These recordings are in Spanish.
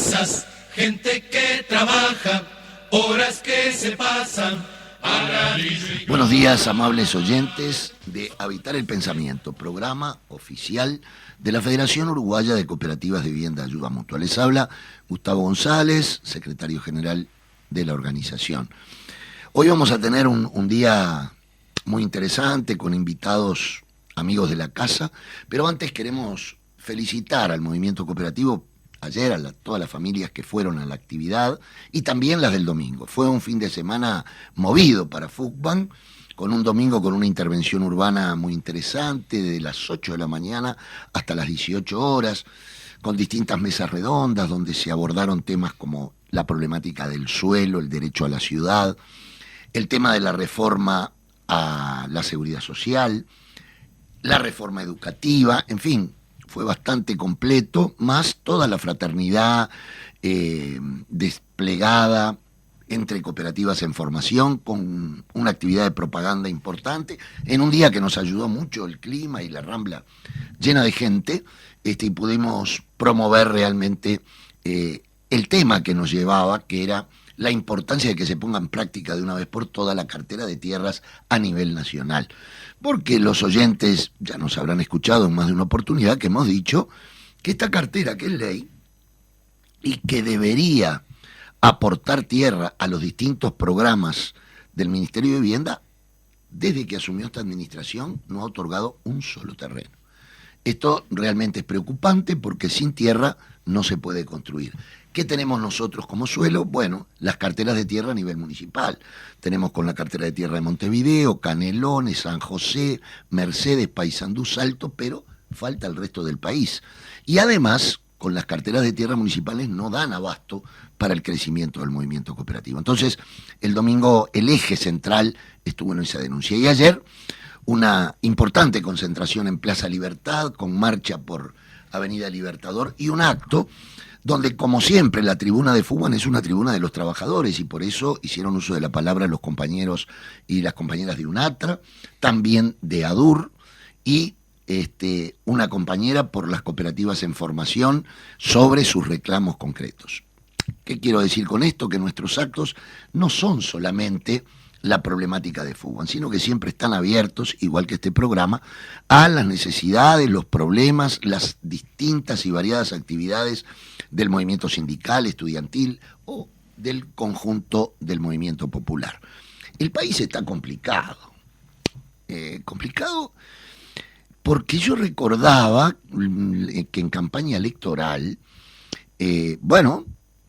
masas, gente que trabaja, horas que se pasan. Buenos días, amables oyentes de Habitar el Pensamiento, programa oficial de la Federación Uruguaya de Cooperativas de Vivienda de Ayuda Mutua. Les habla Gustavo González, secretario general de la organización. Hoy vamos a tener un día muy interesante con invitados amigos de la casa, pero antes queremos felicitar al movimiento cooperativo ayer a todas las familias que fueron a la actividad y también las del domingo. Fue un fin de semana movido para FUCBAN, con un domingo con una intervención urbana muy interesante, desde las 8 de la mañana hasta las 18 horas, con distintas mesas redondas donde se abordaron temas como la problemática del suelo, el derecho a la ciudad, el tema de la reforma a la seguridad social, la reforma educativa, en fin, fue bastante completo, más toda la fraternidad desplegada entre cooperativas en formación, con una actividad de propaganda importante, en un día que nos ayudó mucho el clima y la Rambla llena de gente, y pudimos promover realmente el tema que nos llevaba, que era la importancia de que se ponga en práctica de una vez por todas la cartera de tierras a nivel nacional. Porque los oyentes ya nos habrán escuchado en más de una oportunidad que hemos dicho que esta cartera, que es ley, y que debería aportar tierra a los distintos programas del Ministerio de Vivienda, desde que asumió esta administración no ha otorgado un solo terreno. Esto realmente es preocupante porque sin tierra no se puede construir. ¿Qué tenemos nosotros como suelo? Bueno, las carteras de tierra a nivel municipal. Tenemos con la cartera de tierra de Montevideo, Canelones, San José, Mercedes, Paysandú, Salto, pero falta el resto del país. Y además, con las carteras de tierra municipales no dan abasto para el crecimiento del movimiento cooperativo. Entonces, el domingo el eje central estuvo en esa denuncia. Y ayer, una importante concentración en Plaza Libertad, con marcha por Avenida Libertador y un acto donde, como siempre, la tribuna de FUCBAN es una tribuna de los trabajadores y por eso hicieron uso de la palabra los compañeros y las compañeras de UNATRA, también de ADUR y una compañera por las cooperativas en formación sobre sus reclamos concretos. ¿Qué quiero decir con esto? Que nuestros actos no son solamente la problemática de FUCBAN, sino que siempre están abiertos, igual que este programa, a las necesidades, los problemas, las distintas y variadas actividades del movimiento sindical, estudiantil o del conjunto del movimiento popular. El país está complicado, porque yo recordaba que en campaña electoral,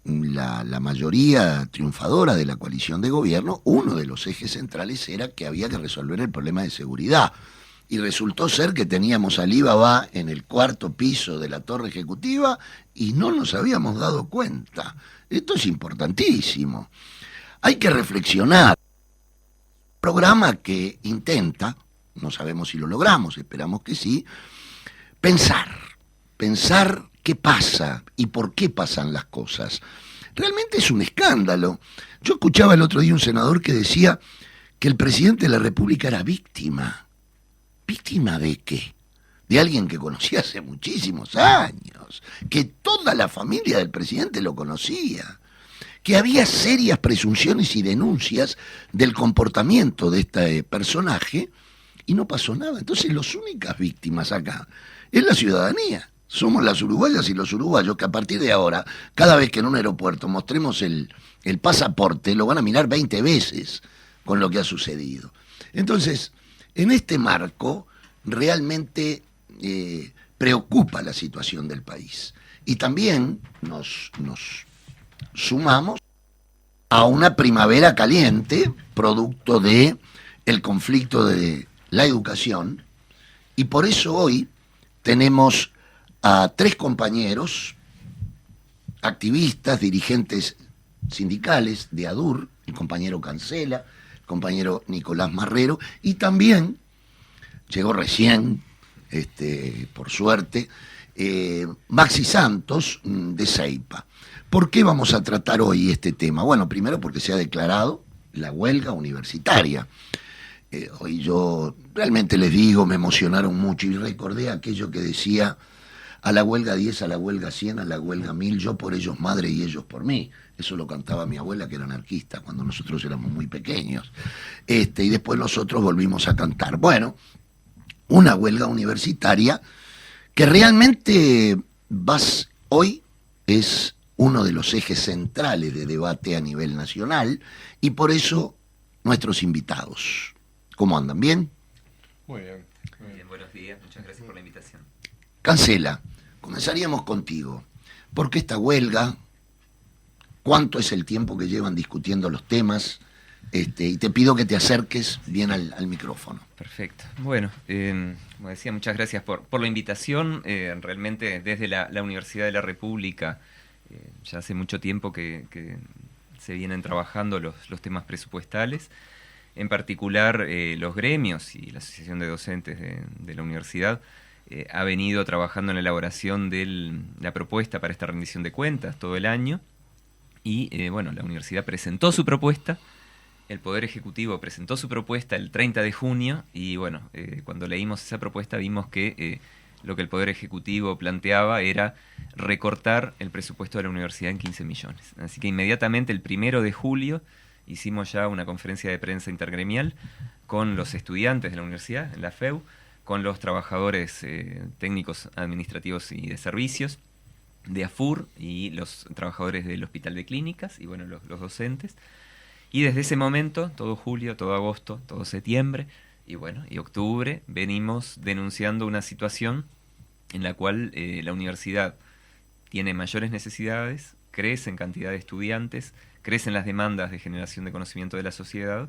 la mayoría triunfadora de la coalición de gobierno, uno de los ejes centrales era que había que resolver el problema de seguridad. Y resultó ser que teníamos a Alibaba en el 4º piso de la torre ejecutiva y no nos habíamos dado cuenta. Esto es importantísimo. Hay que reflexionar. Programa que intenta, no sabemos si lo logramos, esperamos que sí, pensar qué pasa y por qué pasan las cosas. Realmente es un escándalo. Yo escuchaba el otro día un senador que decía que el presidente de la República era víctima. ¿Víctima de qué? De alguien que conocía hace muchísimos años, que toda la familia del presidente lo conocía, que había serias presunciones y denuncias del comportamiento de este personaje y no pasó nada. Entonces las únicas víctimas acá es la ciudadanía. Somos las uruguayas y los uruguayos que a partir de ahora, cada vez que en un aeropuerto mostremos el pasaporte, lo van a mirar 20 veces con lo que ha sucedido. Entonces, en este marco, realmente preocupa la situación del país. Y también nos sumamos a una primavera caliente, producto de el conflicto de la educación, y por eso hoy tenemos a 3 compañeros, activistas, dirigentes sindicales de ADUR, el compañero Cancela, el compañero Nicolás Marrero, y también llegó recién, por suerte, Maxi Santos de Ceipa. ¿Por qué vamos a tratar hoy este tema? Bueno, primero porque se ha declarado la huelga universitaria. Hoy yo realmente les digo, me emocionaron mucho y recordé aquello que decía A la huelga 10, a la huelga 100, a la huelga 1000, yo por ellos madre y ellos por mí. Eso lo cantaba mi abuela, que era anarquista, cuando nosotros éramos muy pequeños. Y después nosotros volvimos a cantar. Bueno, una huelga universitaria que realmente hoy es uno de los ejes centrales de debate a nivel nacional, y por eso nuestros invitados. ¿Cómo andan? ¿Bien? Muy bien. Muy bien, buenos días, muchas gracias por la invitación. Cancela, comenzaríamos contigo. ¿Por qué esta huelga? ¿Cuánto es el tiempo que llevan discutiendo los temas? Y te pido que te acerques bien al micrófono. Perfecto. Bueno, como decía, muchas gracias por la invitación. Realmente desde la Universidad de la República ya hace mucho tiempo que se vienen trabajando los temas presupuestales. En particular, los gremios y la Asociación de Docentes de la Universidad ha venido trabajando en la elaboración de la propuesta para esta rendición de cuentas todo el año. Y bueno, la universidad presentó su propuesta, el Poder Ejecutivo presentó su propuesta el 30 de junio y bueno, cuando leímos esa propuesta vimos que lo que el Poder Ejecutivo planteaba era recortar el presupuesto de la universidad en 15 millones. Así que inmediatamente el 1 de julio hicimos ya una conferencia de prensa intergremial con los estudiantes de la universidad, en la FEU, con los trabajadores técnicos administrativos y de servicios, de AFUR y los trabajadores del Hospital de Clínicas y bueno, los docentes. Y desde ese momento, todo julio, todo agosto, todo septiembre y bueno, y octubre, venimos denunciando una situación en la cual la universidad tiene mayores necesidades, crece en cantidad de estudiantes, crecen las demandas de generación de conocimiento de la sociedad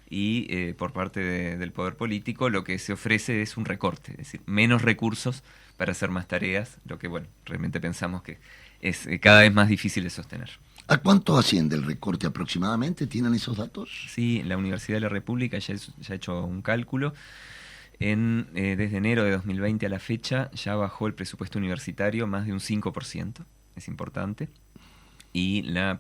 y por parte del poder político lo que se ofrece es un recorte, es decir, menos recursos para hacer más tareas, lo que bueno, realmente pensamos que es cada vez más difícil de sostener. ¿A cuánto asciende el recorte aproximadamente? ¿Tienen esos datos? Sí, la Universidad de la República ya ha hecho un cálculo. Desde enero de 2020 a la fecha ya bajó el presupuesto universitario más de un 5%, es importante. Y la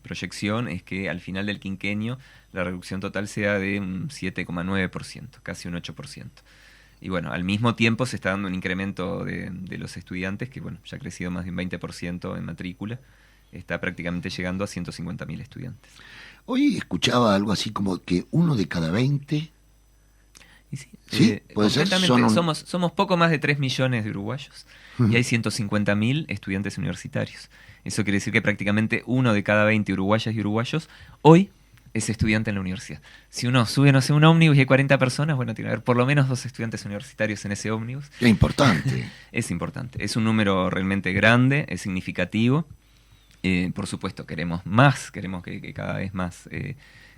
proyección es que al final del quinquenio la reducción total sea de un 7,9%, casi un 8%. Y bueno, al mismo tiempo se está dando un incremento de los estudiantes, que bueno, ya ha crecido más de un 20% en matrícula. Está prácticamente llegando a 150.000 estudiantes. Hoy escuchaba algo así como que 1 de cada 20... Y sí, ¿Sí? ¿Puede ser? Somos poco más de 3 millones de uruguayos y hay 150.000 estudiantes universitarios. Eso quiere decir que prácticamente 1 de cada 20 uruguayas y uruguayos hoy es estudiante en la universidad. Si uno sube, no sé, un ómnibus y hay 40 personas, bueno, tiene que haber por lo menos 2 estudiantes universitarios en ese ómnibus. ¡Qué importante! Es importante. Es un número realmente grande, es significativo. Por supuesto, queremos que cada vez más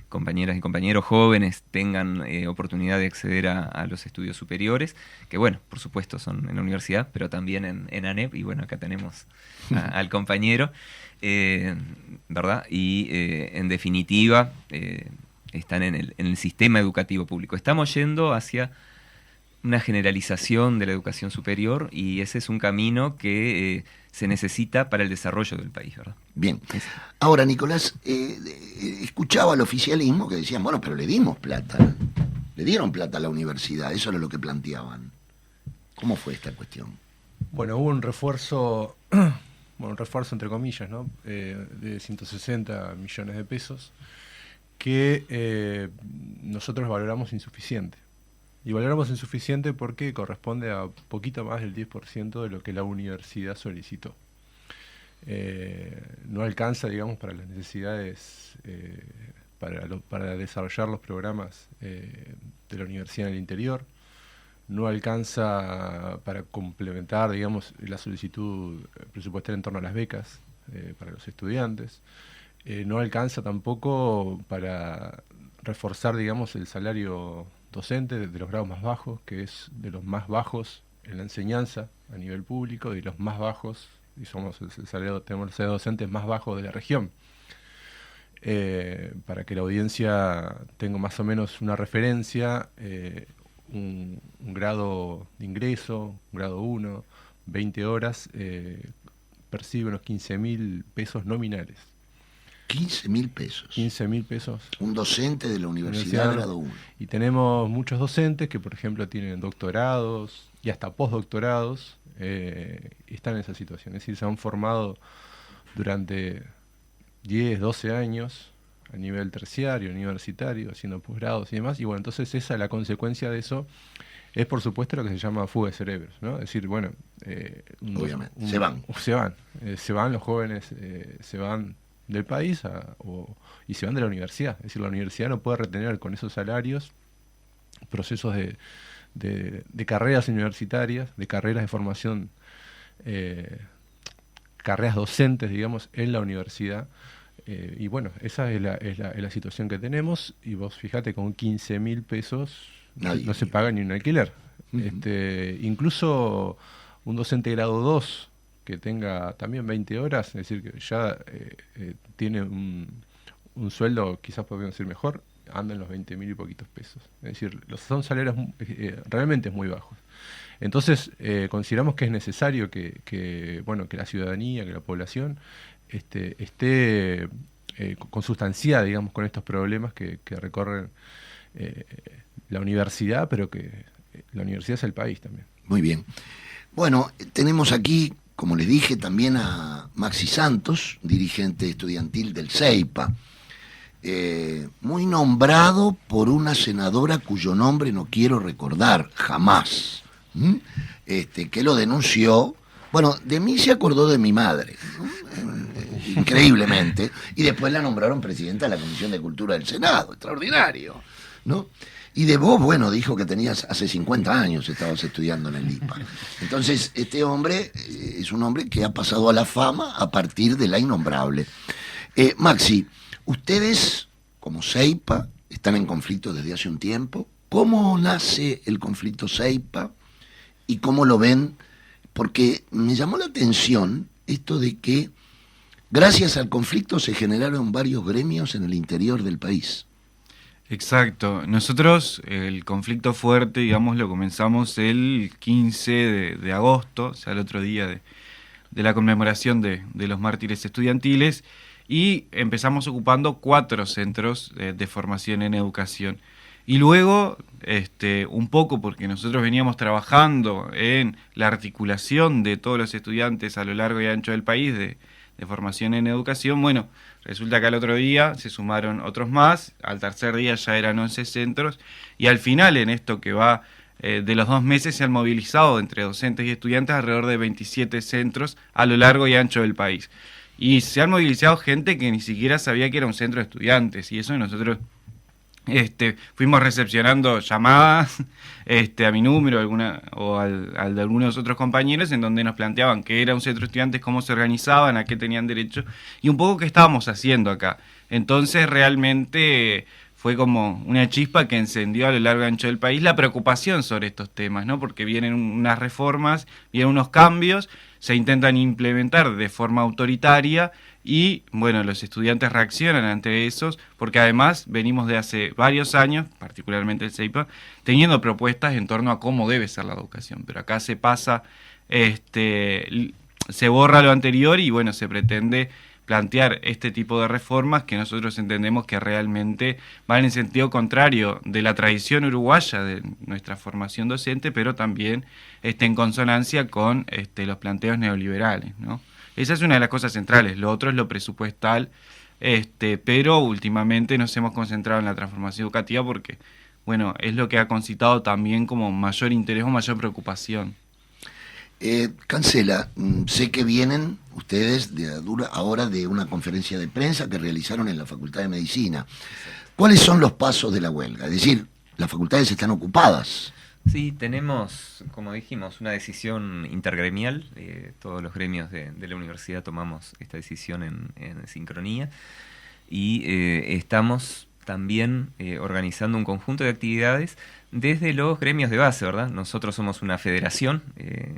compañeras y compañeros jóvenes tengan oportunidad de acceder a los estudios superiores, que bueno, por supuesto son en la universidad, pero también en ANEP, y bueno, acá tenemos al compañero, ¿verdad? Y en definitiva, están en el sistema educativo público. Estamos yendo hacia una generalización de la educación superior y ese es un camino que se necesita para el desarrollo del país, ¿verdad? Bien. Ahora, Nicolás, escuchaba al oficialismo que decían, bueno, pero le dimos plata, le dieron plata a la universidad, eso era lo que planteaban. ¿Cómo fue esta cuestión? Bueno, hubo un refuerzo entre comillas, ¿no? De 160 millones de pesos que nosotros valoramos insuficiente. Y valoramos insuficiente porque corresponde a poquito más del 10% de lo que la universidad solicitó. No alcanza, digamos, para las necesidades, para desarrollar los programas de la universidad en el interior. No alcanza para complementar, digamos, la solicitud presupuestaria en torno a las becas para los estudiantes. No alcanza tampoco para reforzar, digamos, el salario docente de los grados más bajos, que es de los más bajos en la enseñanza a nivel público, de los más bajos, y tenemos el salario docente más bajo de la región. Para que la audiencia tenga más o menos una referencia, un grado de ingreso, un grado 1, 20 horas, percibe unos 15.000 pesos nominales. 15.000 pesos. 15.000 pesos. Un docente de la universidad grado 1. Y tenemos muchos docentes que, por ejemplo, tienen doctorados y hasta postdoctorados y están en esa situación. Es decir, se han formado durante 10, 12 años a nivel terciario, universitario, haciendo posgrados y demás. Y bueno, entonces la consecuencia de eso es, por supuesto, lo que se llama fuga de cerebros, ¿no? Es decir, bueno... obviamente, se van. Se van los jóvenes, se van del país y se van de la universidad. Es decir, la universidad no puede retener con esos salarios procesos de carreras universitarias, de carreras de formación, carreras docentes, digamos, en la universidad. Y bueno, esa es la situación que tenemos. Y vos fíjate, con 15.000 pesos no se paga ni un alquiler. Incluso un docente grado 2 que tenga también 20 horas, es decir, que ya tiene un sueldo, quizás podríamos decir mejor, anda en los 20.000 y poquitos pesos. Es decir, son salarios realmente muy bajos. Entonces, consideramos que es necesario que la ciudadanía, que la población esté consustanciada, digamos, con estos problemas que recorren la universidad, pero que la universidad es el país también. Muy bien. Bueno, tenemos aquí, como les dije, también a Maxi Santos, dirigente estudiantil del CEIPA, muy nombrado por una senadora cuyo nombre no quiero recordar jamás, que lo denunció. Bueno, de mí se acordó de mi madre, ¿no? Increíblemente, y después la nombraron presidenta de la Comisión de Cultura del Senado, extraordinario, ¿no? Y de vos, bueno, dijo que tenías hace 50 años, estabas estudiando en el IPA. Entonces, este hombre es un hombre que ha pasado a la fama a partir de la innombrable. Maxi, ustedes, como CEIPA, están en conflicto desde hace un tiempo. ¿Cómo nace el conflicto CEIPA y cómo lo ven? Porque me llamó la atención esto de que gracias al conflicto se generaron varios gremios en el interior del país. Exacto. Nosotros el conflicto fuerte, digamos, lo comenzamos el 15 de agosto, o sea, el otro día de la conmemoración de los mártires estudiantiles, y empezamos ocupando 4 centros de formación en educación. Y luego, un poco porque nosotros veníamos trabajando en la articulación de todos los estudiantes a lo largo y ancho del país de formación en educación, bueno, resulta que al otro día se sumaron otros más, al tercer día ya eran 11 centros, y al final, en esto que va de los 2 meses, se han movilizado entre docentes y estudiantes alrededor de 27 centros a lo largo y ancho del país. Y se han movilizado gente que ni siquiera sabía que era un centro de estudiantes, y eso nosotros fuimos recepcionando llamadas a mi número o al de algunos otros compañeros, en donde nos planteaban qué era un centro de estudiantes, cómo se organizaban, a qué tenían derecho y un poco qué estábamos haciendo acá. Entonces realmente fue como una chispa que encendió a lo largo y ancho del país la preocupación sobre estos temas, ¿no? Porque vienen unas reformas, vienen unos cambios, se intentan implementar de forma autoritaria y, bueno, los estudiantes reaccionan ante esos, porque además venimos de hace varios años, particularmente el CEIPA, teniendo propuestas en torno a cómo debe ser la educación, pero acá se pasa, se borra lo anterior y, bueno, se pretende plantear este tipo de reformas que nosotros entendemos que realmente van en sentido contrario de la tradición uruguaya de nuestra formación docente, pero también en consonancia con los planteos neoliberales, ¿no? Esa es una de las cosas centrales. Lo otro es lo presupuestal, pero últimamente nos hemos concentrado en la transformación educativa porque, bueno, es lo que ha concitado también como mayor interés o mayor preocupación. Cancela, sé que vienen ustedes ahora de una conferencia de prensa que realizaron en la Facultad de Medicina. ¿Cuáles son los pasos de la huelga? Es decir, las facultades están ocupadas. Sí, tenemos, como dijimos, una decisión intergremial. Todos los gremios de la universidad tomamos esta decisión en sincronía y estamos también organizando un conjunto de actividades desde los gremios de base, ¿verdad? Nosotros somos una federación,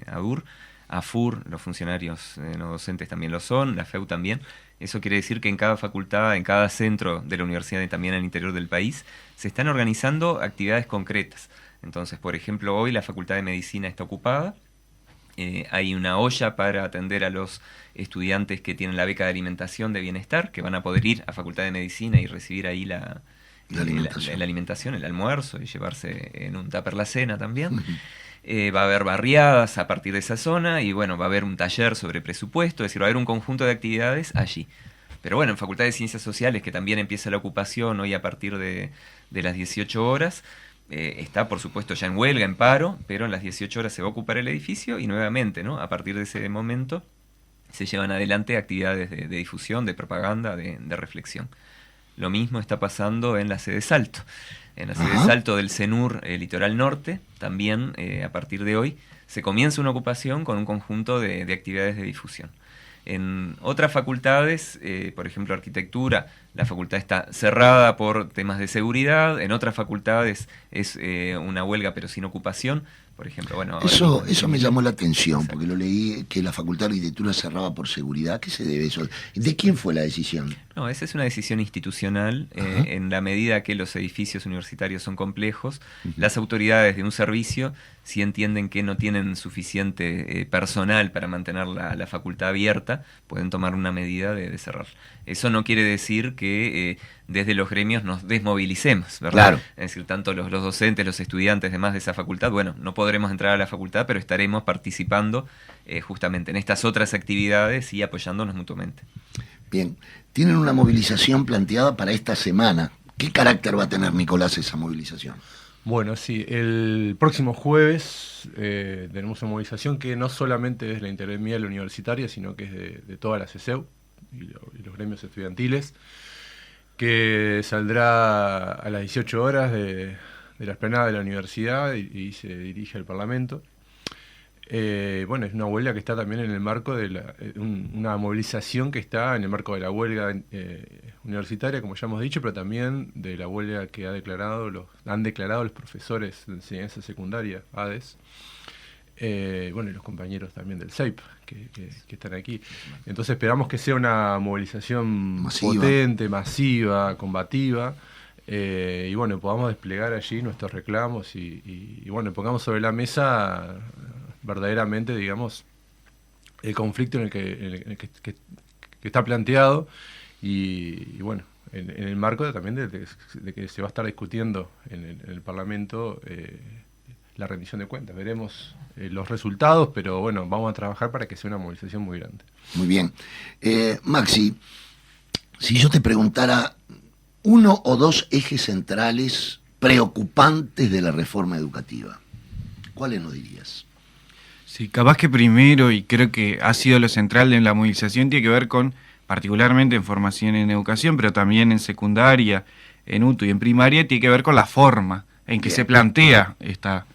ADUR, AFUR, los funcionarios no docentes también lo son, la FEU también. Eso quiere decir que en cada facultad, en cada centro de la universidad y también al interior del país, se están organizando actividades concretas. Entonces, por ejemplo, hoy la Facultad de Medicina está ocupada Hay una olla para atender a los estudiantes que tienen la beca de alimentación de bienestar, que van a poder ir a Facultad de Medicina y recibir ahí la alimentación, el almuerzo, y llevarse en un tupper la cena también. Va a haber barriadas a partir de esa zona y bueno, va a haber un taller sobre presupuesto, es decir, va a haber un conjunto de actividades allí. Pero bueno, en Facultad de Ciencias Sociales, que también empieza la ocupación hoy a partir de las 18 horas, está por supuesto ya en huelga, en paro, pero en las 18 horas se va a ocupar el edificio y nuevamente, ¿no?, a partir de ese momento se llevan adelante actividades de difusión, de propaganda, de reflexión. Lo mismo está pasando en la sede Salto. En la sede Salto del CENUR Litoral Norte, también a partir de hoy, se comienza una ocupación con un conjunto de actividades de difusión. En otras facultades, por ejemplo arquitectura, la facultad está cerrada por temas de seguridad. En otras facultades es una huelga pero sin ocupación. Por ejemplo, bueno, Eso me llamó la atención, porque lo leí, que la Facultad de Arquitectura cerraba por seguridad. ¿A qué se debe eso? ¿De quién fue la decisión? No, esa es una decisión institucional. En la medida que los edificios universitarios son complejos, las autoridades de un servicio, si entienden que no tienen suficiente personal para mantener la facultad abierta, pueden tomar una medida de cerrar. Eso no quiere decir que desde los gremios nos desmovilicemos, ¿verdad? Claro. Es decir, tanto los docentes, los estudiantes, demás de esa facultad, bueno, no podremos entrar a la facultad, pero estaremos participando justamente en estas otras actividades y apoyándonos mutuamente. Bien, tienen una movilización planteada para esta semana. ¿Qué carácter va a tener, Nicolás, esa movilización? Bueno, sí, el próximo jueves tenemos una movilización que no solamente es la intergremial universitaria, sino que es de toda la CESEU y los gremios estudiantiles, que saldrá a las 18 horas de la explanada de la universidad y se dirige al Parlamento. Bueno, es una huelga que está también en el marco de una movilización que está en el marco de la huelga universitaria, como ya hemos dicho, pero también de la huelga que han declarado los profesores de enseñanza secundaria, ADES, bueno, y los compañeros también del CEIP que están aquí. Entonces esperamos que sea una movilización potente, masiva, combativa, y bueno, podamos desplegar allí nuestros reclamos y bueno, pongamos sobre la mesa verdaderamente, digamos, el conflicto en el que está planteado y bueno, en el marco también de que se va a estar discutiendo en el Parlamento la rendición de cuentas. Veremos los resultados, pero bueno, vamos a trabajar para que sea una movilización muy grande. Muy bien. Maxi, si yo te preguntara uno o dos ejes centrales preocupantes de la reforma educativa, ¿cuáles nos dirías? Sí, capaz que primero, y creo que ha sido lo central en la movilización, tiene que ver con, particularmente en formación en educación, pero también en secundaria, en UTU y en primaria, tiene que ver con la forma en que se plantea esta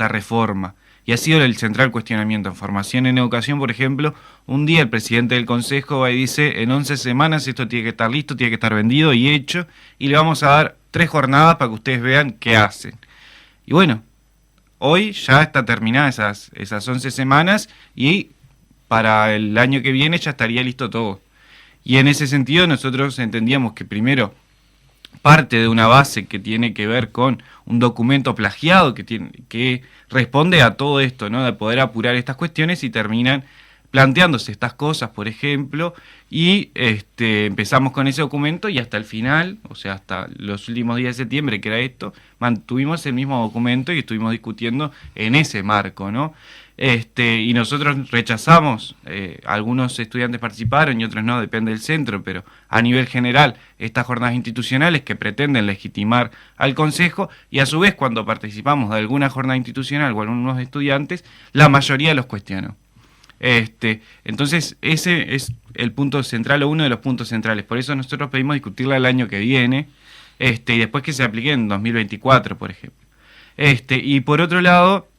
reforma. Y ha sido el central cuestionamiento. En formación en educación, por ejemplo, un día el presidente del Consejo va y dice, en 11 semanas esto tiene que estar listo, tiene que estar vendido y hecho, y le vamos a dar 3 jornadas para que ustedes vean qué hacen. Y bueno, hoy ya está terminada esas 11 semanas y para el año que viene ya estaría listo todo. Y en ese sentido nosotros entendíamos que primero parte de una base que tiene que ver con un documento plagiado que responde a todo esto, ¿no? De poder apurar estas cuestiones y terminan planteándose estas cosas, por ejemplo, y empezamos con ese documento y hasta el final, o sea, hasta los últimos días de septiembre, que era esto, mantuvimos el mismo documento y estuvimos discutiendo en ese marco, ¿no? Y nosotros rechazamos, algunos estudiantes participaron y otros no, depende del centro, pero a nivel general, estas jornadas institucionales que pretenden legitimar al Consejo, y a su vez cuando participamos de alguna jornada institucional o algunos estudiantes, la mayoría los cuestionó. Entonces ese es el punto central o uno de los puntos centrales, por eso nosotros pedimos discutirla el año que viene, y después que se aplique en 2024, por ejemplo. Y por otro lado,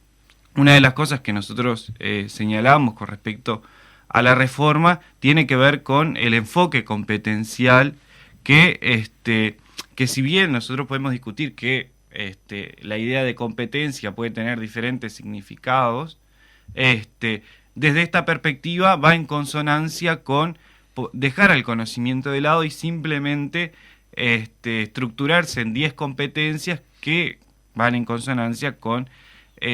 una de las cosas que nosotros señalamos con respecto a la reforma tiene que ver con el enfoque competencial que si bien nosotros podemos discutir que la idea de competencia puede tener diferentes significados, desde esta perspectiva va en consonancia con dejar el conocimiento de lado y simplemente estructurarse en 10 competencias que van en consonancia con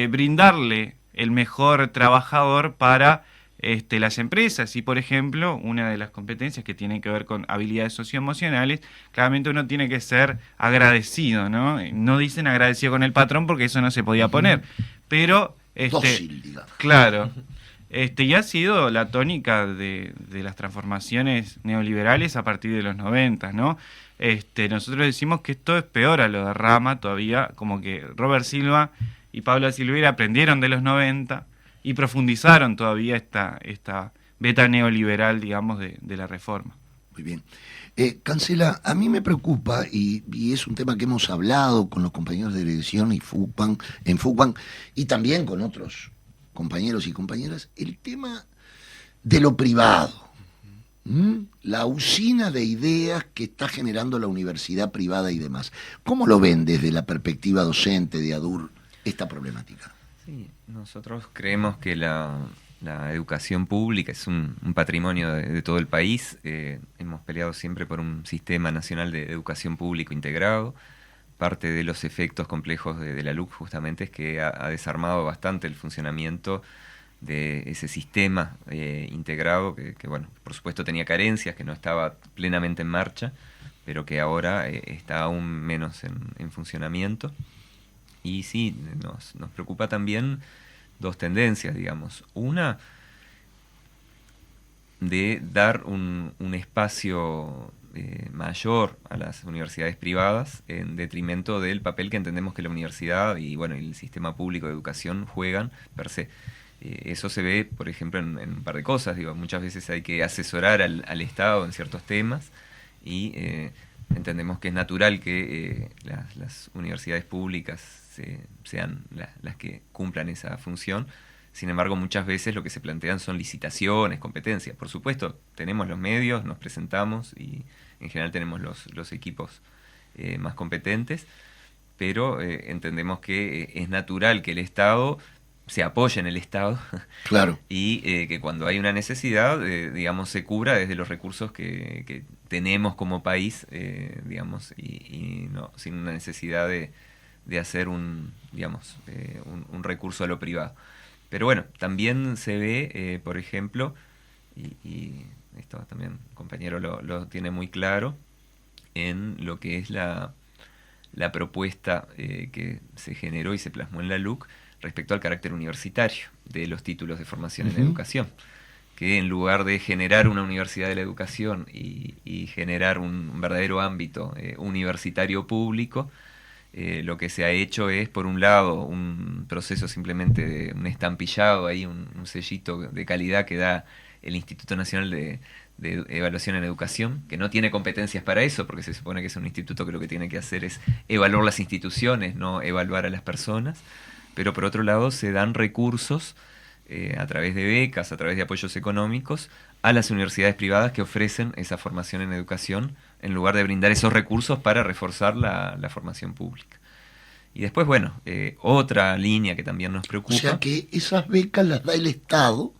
brindarle el mejor trabajador para las empresas. Y por ejemplo, una de las competencias que tiene que ver con habilidades socioemocionales, claramente uno tiene que ser agradecido, ¿no? No dicen agradecido con el patrón porque eso no se podía poner, pero Dócil, digamos. claro. Y ha sido la tónica de las transformaciones neoliberales a partir de los 90, ¿no? Nosotros decimos que esto es peor a lo de Rama todavía, como que Robert Silva y Pablo Silveira aprendieron de los 90 y profundizaron todavía esta beta neoliberal, digamos, de la reforma. Muy bien. Cancela, a mí me preocupa, y es un tema que hemos hablado con los compañeros de dirección en FUCBAN, y también con otros compañeros y compañeras, el tema de lo privado. La usina de ideas que está generando la universidad privada y demás. ¿Cómo lo ven desde la perspectiva docente de ADUR esta problemática? Sí, nosotros creemos que la educación pública es un patrimonio de todo el país. Hemos peleado siempre por un sistema nacional de educación público integrado. Parte de los efectos complejos de la LUC justamente es que ha desarmado bastante el funcionamiento de ese sistema integrado que, bueno, por supuesto tenía carencias, que no estaba plenamente en marcha, pero que ahora está aún menos en funcionamiento. Y sí, nos preocupa también dos tendencias, digamos. Una, de dar un espacio mayor a las universidades privadas en detrimento del papel que entendemos que la universidad y bueno, el sistema público de educación juegan per se. Eso se ve, por ejemplo, en un par de cosas. Digo, muchas veces hay que asesorar al Estado en ciertos temas y entendemos que es natural que las universidades públicas sean las que cumplan esa función. Sin embargo, muchas veces lo que se plantean son licitaciones, competencias. Por supuesto, tenemos los medios, nos presentamos y en general tenemos los equipos más competentes, pero entendemos que es natural que el Estado se apoye en el Estado. Claro. Y que cuando hay una necesidad, digamos, se cubra desde los recursos que tenemos como país, digamos, y no sin una necesidad de hacer un recurso a lo privado. Pero bueno, también se ve, por ejemplo, y esto también el compañero lo tiene muy claro, en lo que es la propuesta que se generó y se plasmó en la LUC respecto al carácter universitario de los títulos de formación en educación, que en lugar de generar una universidad de la educación y generar un verdadero ámbito universitario público, lo que se ha hecho es, por un lado, un proceso simplemente de un estampillado, ahí un sellito de calidad que da el Instituto Nacional de Evaluación en Educación, que no tiene competencias para eso, porque se supone que es un instituto que lo que tiene que hacer es evaluar las instituciones, no evaluar a las personas. Pero por otro lado se dan recursos a través de becas, a través de apoyos económicos, a las universidades privadas que ofrecen esa formación en educación, en lugar de brindar esos recursos para reforzar la formación pública. Y después, bueno, otra línea que también nos preocupa. O sea que esas becas las da el Estado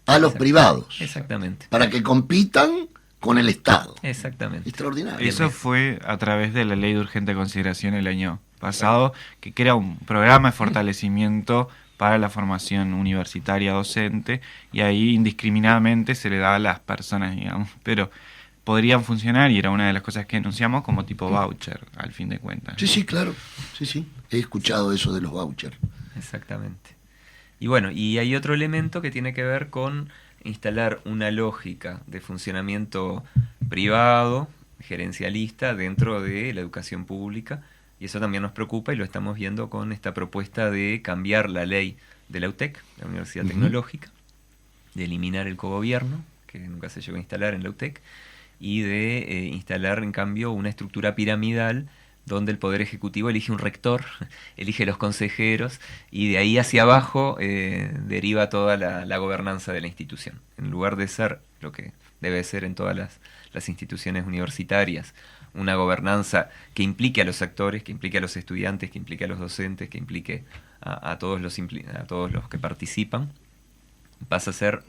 a los privados. Exactamente. Para que compitan con el Estado. Exactamente. Extraordinario. Eso fue a través de la Ley de Urgente Consideración el año pasado, que crea un programa de fortalecimiento para la formación universitaria docente, y ahí indiscriminadamente se le da a las personas, digamos, pero podrían funcionar, y era una de las cosas que denunciamos, como tipo voucher, al fin de cuentas, ¿no? Sí, claro. Sí. He escuchado eso de los vouchers. Exactamente. Y bueno, y hay otro elemento que tiene que ver con instalar una lógica de funcionamiento privado, gerencialista, dentro de la educación pública, y eso también nos preocupa y lo estamos viendo con esta propuesta de cambiar la ley de la UTEC, la Universidad Tecnológica, de eliminar el cogobierno, que nunca se llegó a instalar en la UTEC, y de instalar en cambio una estructura piramidal donde el Poder Ejecutivo elige un rector, elige los consejeros, y de ahí hacia abajo deriva toda la gobernanza de la institución. En lugar de ser lo que debe ser en todas las instituciones universitarias, una gobernanza que implique a los actores, que implique a los estudiantes, que implique a los docentes, que implique a todos los que participan, pasa a ser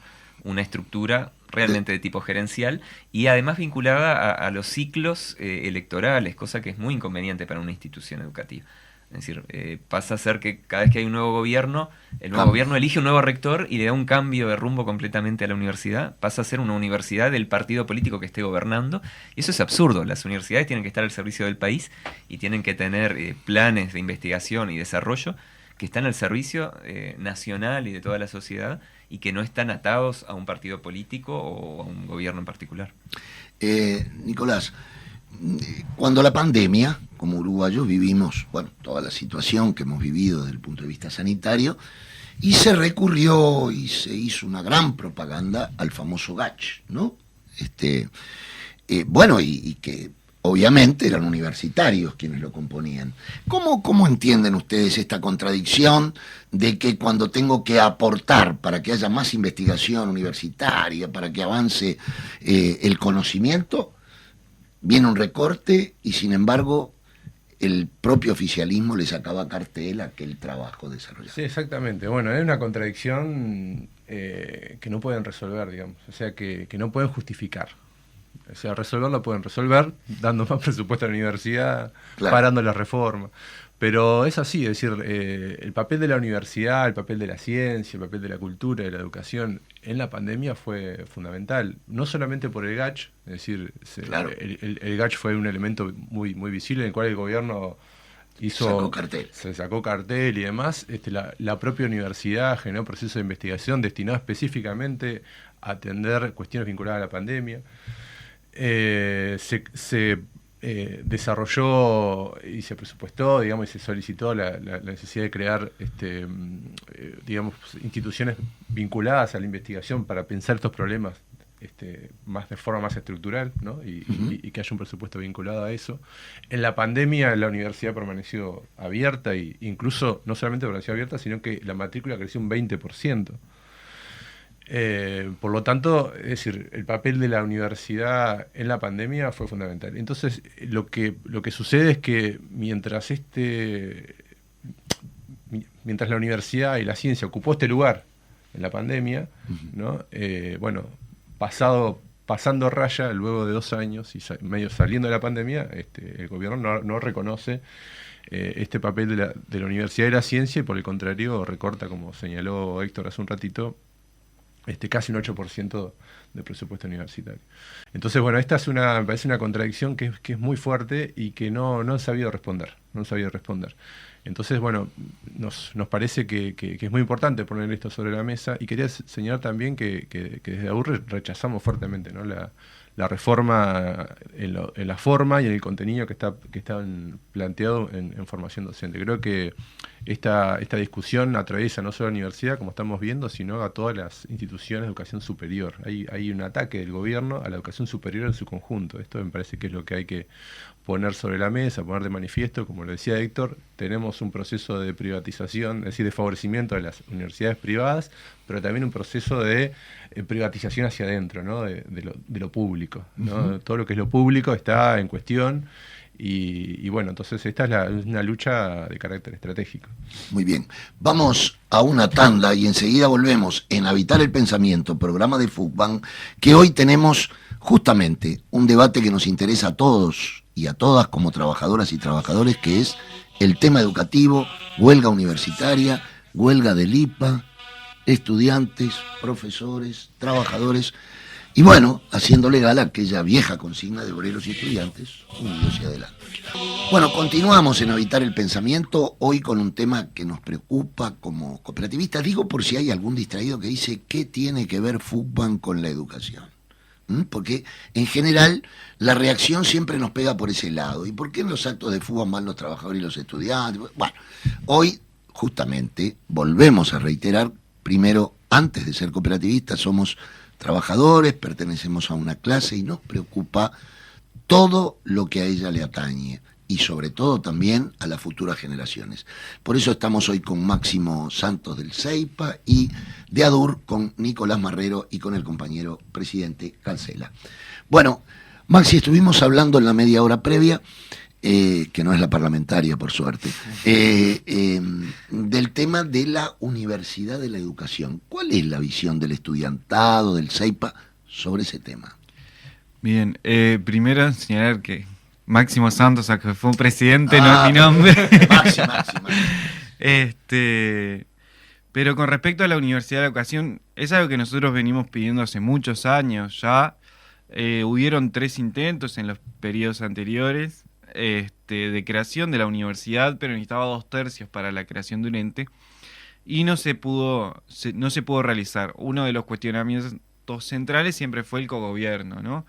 una estructura realmente de tipo gerencial y además vinculada a los ciclos electorales, cosa que es muy inconveniente para una institución educativa. Es decir, pasa a ser que cada vez que hay un nuevo gobierno, el nuevo Cambio. gobierno elige un nuevo rector y le da un cambio de rumbo completamente a la universidad. Pasa a ser una universidad del partido político que esté gobernando. Y eso es absurdo. Las universidades tienen que estar al servicio del país y tienen que tener planes de investigación y desarrollo que están al servicio nacional y de toda la sociedad y que no están atados a un partido político o a un gobierno en particular. Nicolás, cuando la pandemia, como uruguayos vivimos, bueno, toda la situación que hemos vivido desde el punto de vista sanitario, y se recurrió y se hizo una gran propaganda al famoso GACH, ¿no? Bueno, y que obviamente eran universitarios quienes lo componían. ¿Cómo entienden ustedes esta contradicción de que cuando tengo que aportar para que haya más investigación universitaria, para que avance el conocimiento, viene un recorte y sin embargo el propio oficialismo le sacaba cartel a aquel trabajo desarrollado? Sí, exactamente. Bueno, es una contradicción que no pueden resolver, digamos, o sea, que no pueden justificar. O sea, resolverlo pueden resolver dando más presupuesto a la universidad, Claro. parando la reforma. Pero es así, es decir, el papel de la universidad, el papel de la ciencia, el papel de la cultura, de la educación en la pandemia fue fundamental. No solamente por el GACH, es decir, Claro. el GACH fue un elemento muy visible en el cual el gobierno Sacó cartel. se sacó cartel y demás. La propia universidad generó procesos de investigación destinados específicamente a atender cuestiones vinculadas a la pandemia. Se desarrolló y se presupuestó, digamos, y se solicitó la necesidad de crear, digamos, instituciones vinculadas a la investigación para pensar estos problemas más de forma más estructural, ¿no? Y que haya un presupuesto vinculado a eso. En la pandemia la universidad permaneció abierta e incluso no solamente permaneció abierta, sino que la matrícula creció un 20%. Por lo tanto, es decir, el papel de la universidad en la pandemia fue fundamental. Entonces, lo que sucede es que mientras la universidad y la ciencia ocupó este lugar en la pandemia, ¿no? Bueno, pasando raya, luego de 2 años y medio saliendo de la pandemia, el gobierno no reconoce este papel de la universidad y la ciencia y por el contrario recorta, como señaló Héctor hace un ratito, casi un 8% de presupuesto universitario. Entonces, bueno, esta me parece una contradicción que es muy fuerte y que no han sabido responder. Entonces, bueno, nos parece que es muy importante poner esto sobre la mesa y quería señalar también que desde AUR rechazamos fuertemente, ¿no? La reforma en la forma y en el contenido que está planteado en formación docente. Creo que esta discusión atraviesa no solo a la universidad, como estamos viendo, sino a todas las instituciones de educación superior. Hay un ataque del gobierno a la educación superior en su conjunto. Esto me parece que es lo que hay que poner sobre la mesa, poner de manifiesto. Como lo decía Héctor, tenemos un proceso de privatización, es decir, de favorecimiento de las universidades privadas, pero también un proceso de privatización hacia adentro, ¿no? de lo público, ¿no? Uh-huh. Todo lo que es lo público está en cuestión y bueno, entonces esta es una lucha de carácter estratégico. Muy bien, vamos a una tanda y enseguida volvemos en Habitar el Pensamiento, programa de FUCBAN, que hoy tenemos justamente un debate que nos interesa a todos y a todas como trabajadoras y trabajadores, que es el tema educativo, huelga universitaria, huelga del IPA, estudiantes, profesores, trabajadores, y bueno, haciendo legal aquella vieja consigna de obreros y estudiantes, unidos y adelante. Bueno, continuamos en Habitar el Pensamiento, hoy con un tema que nos preocupa como cooperativistas. Digo por si hay algún distraído que dice, ¿qué tiene que ver FUCBAN con la educación? Porque en general la reacción siempre nos pega por ese lado. ¿Y por qué en los actos de FUCBAN van los trabajadores y los estudiantes? Bueno, hoy justamente volvemos a reiterar, primero, antes de ser cooperativistas, somos trabajadores, pertenecemos a una clase y nos preocupa todo lo que a ella le atañe y sobre todo también a las futuras generaciones. Por eso estamos hoy con Máximo Santos del CEIPA y de ADUR con Nicolás Marrero y con el compañero presidente Cancela. Bueno, Maxi, estuvimos hablando en la media hora previa, que no es la parlamentaria, por suerte, del tema de la Universidad de la Educación. ¿Cuál es la visión del estudiantado, del CEIPA, sobre ese tema? Bien, primero señalar que Máximo Santos, a que fue un presidente, no es mi nombre. Maxi. Pero con respecto a la Universidad de la Educación, es algo que nosotros venimos pidiendo hace muchos años ya. Hubieron 3 intentos en los periodos anteriores de creación de la universidad, pero necesitaba 2/3 para la creación de un ente y no se pudo realizar. Uno de los cuestionamientos centrales siempre fue el cogobierno, ¿no?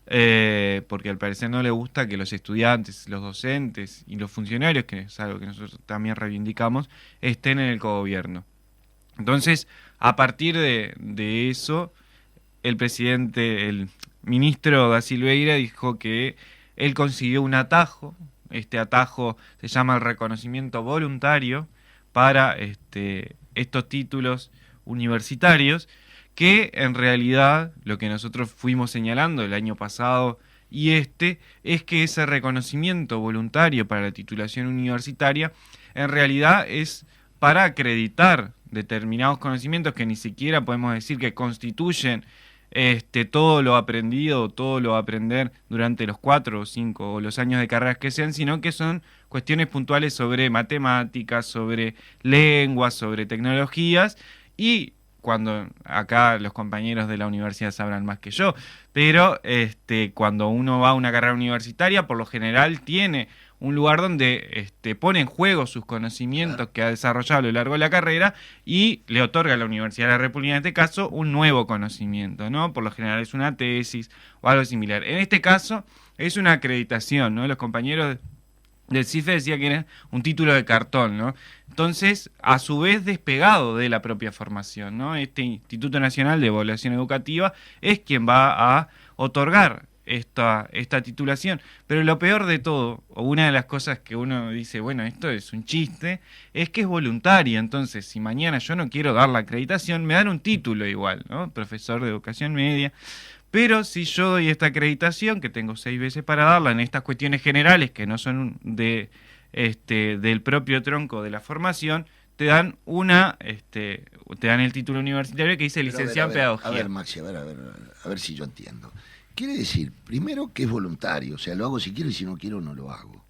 Porque al parecer no le gusta que los estudiantes, los docentes y los funcionarios, que es algo que nosotros también reivindicamos, estén en el cogobierno. Entonces, a partir de eso, el ministro Da Silveira dijo que él consiguió un atajo. Este atajo se llama el reconocimiento voluntario para estos títulos universitarios, que en realidad lo que nosotros fuimos señalando el año pasado y es que ese reconocimiento voluntario para la titulación universitaria en realidad es para acreditar determinados conocimientos que ni siquiera podemos decir que constituyen todo lo aprendido, todo lo aprender durante los 4 o 5 o los años de carreras que sean, sino que son cuestiones puntuales sobre matemáticas, sobre lenguas, sobre tecnologías, y cuando acá los compañeros de la universidad sabrán más que yo, pero cuando uno va a una carrera universitaria, por lo general tiene un lugar donde pone en juego sus conocimientos que ha desarrollado a lo largo de la carrera y le otorga a la Universidad de la República, en este caso, un nuevo conocimiento, ¿no? Por lo general es una tesis o algo similar. En este caso es una acreditación, ¿no? Los compañeros del CIFE decían que era un título de cartón, ¿no? Entonces, a su vez despegado de la propia formación, ¿no? Este Instituto Nacional de Evaluación Educativa es quien va a otorgar esta titulación. Pero lo peor de todo, o una de las cosas que uno dice, bueno, esto es un chiste, es que es voluntaria. Entonces, si mañana yo no quiero dar la acreditación, me dan un título igual, ¿no? Profesor de educación media. Pero si yo doy esta acreditación, que tengo 6 veces para darla en estas cuestiones generales que no son del propio tronco de la formación, te dan te dan el título universitario que dice licenciado en pedagogía. A ver, Maxi, a ver si yo entiendo. Quiere decir, primero, que es voluntario, o sea, lo hago si quiero y si no quiero no lo hago.